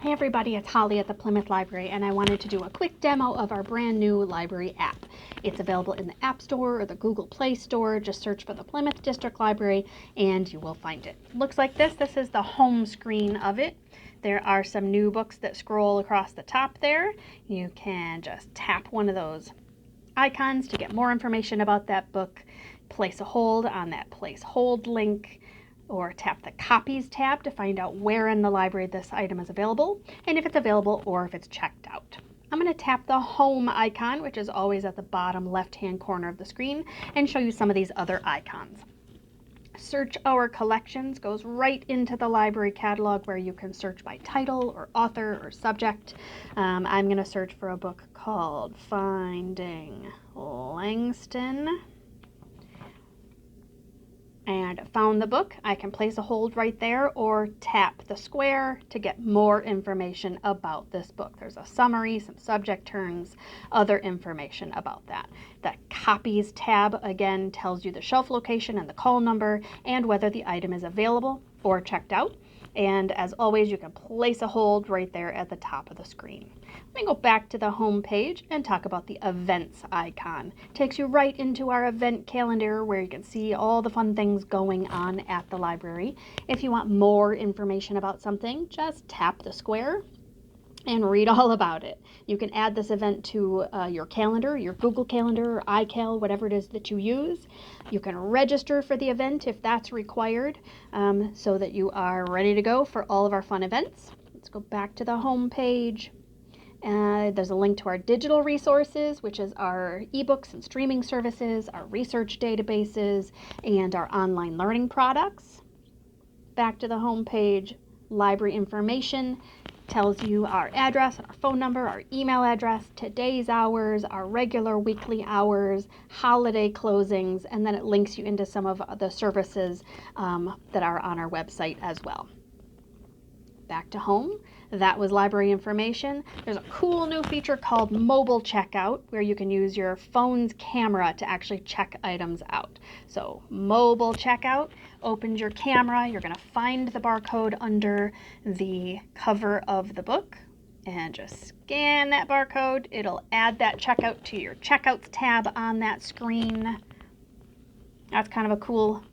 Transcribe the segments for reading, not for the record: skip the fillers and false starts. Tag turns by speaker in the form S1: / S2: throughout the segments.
S1: Hey everybody, it's Holly at the Plymouth Library, and I wanted to do a quick demo of our brand new library app. It's available in the App Store or the Google Play Store. Just search for the Plymouth District Library and you will find it. Looks like this. This is the home screen of it. There are some new books that scroll across the top there. You can just tap one of those icons to get more information about that book, place a hold on that place hold link, or tap the Copies tab to find out where in the library this item is available, and if it's available or if it's checked out. I'm going to tap the Home icon, which is always at the bottom left-hand corner of the screen, and show you some of these other icons. Search Our Collections goes right into the library catalog where you can search by title or author or subject. I'm going to search for a book called Finding Langston. And found the book. I can place a hold right there or tap the square to get more information about this book. There's a summary, some subject terms, other information about that. The Copies tab again tells you the shelf location and the call number and whether the item is available or checked out. And as always, you can place a hold right there at the top of the screen. Let me go back to the home page and talk about the events icon. It takes you right into our event calendar where you can see all the fun things going on at the library. If you want more information about something, just tap the square and read all about it. You can add this event to your calendar, your Google Calendar, or iCal, whatever it is that you use. You can register for the event if that's required, so that you are ready to go for all of our fun events. Let's go back to the home page. There's a link to our digital resources, which is our ebooks and streaming services, our research databases, and our online learning products. Back to the home page, library information tells you our address, our phone number, our email address, today's hours, our regular weekly hours, holiday closings, and then it links you into some of the services that are on our website as well. Back to home. That was library information. There's a cool new feature called mobile checkout where you can use your phone's camera to actually check items out. So mobile checkout opens your camera. You're going to find the barcode under the cover of the book and just scan that barcode. It'll add that checkout to your checkouts tab on that screen. That's kind of a cool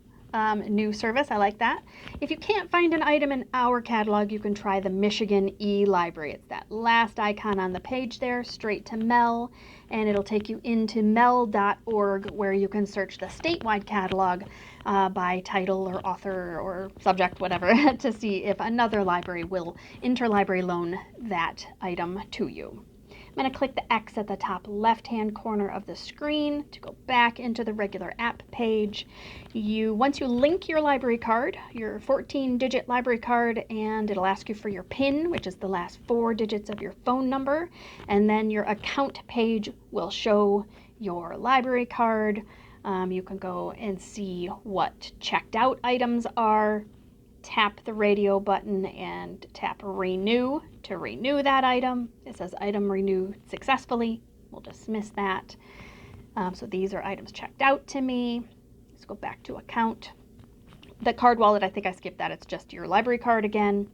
S1: new service. I like that. If you can't find an item in our catalog, you can try the Michigan e-Library. It's that last icon on the page there, straight to MEL, and it'll take you into mel.org where you can search the statewide catalog by title or author or subject, whatever, to see if another library will interlibrary loan that item to you. I'm going to click the X at the top left-hand corner of the screen to go back into the regular app page. Once you link your library card, your 14-digit library card, and it'll ask you for your PIN, which is the last 4 digits of your phone number, and then your account page will show your library card. You can go and see what checked out items are. Tap the radio button and tap renew to renew that item. It says item renewed successfully. We'll dismiss that. So these are items checked out to me. Let's go back to account. The card wallet, I think I skipped that. It's just your library card again.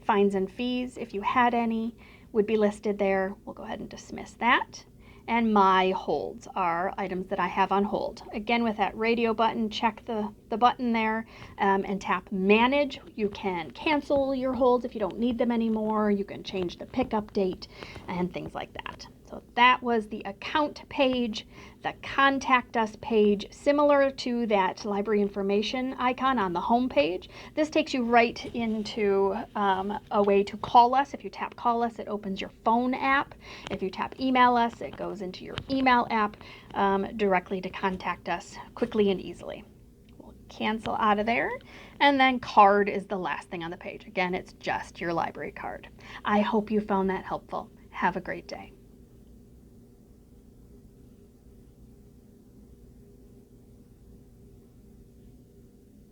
S1: Fines and fees, if you had any, would be listed there. We'll go ahead and dismiss that. And my holds are items that I have on hold. Again, with that radio button, check the button there and tap manage. You can cancel your holds if you don't need them anymore. You can change the pickup date and things like that. So that was the account page. The contact us page, similar to that library information icon on the home page. This takes you right into a way to call us. If you tap call us, it opens your phone app. If you tap email us, it goes into your email app directly to contact us quickly and easily. We'll cancel out of there. And then card is the last thing on the page. Again, it's just your library card. I hope you found that helpful. Have a great day.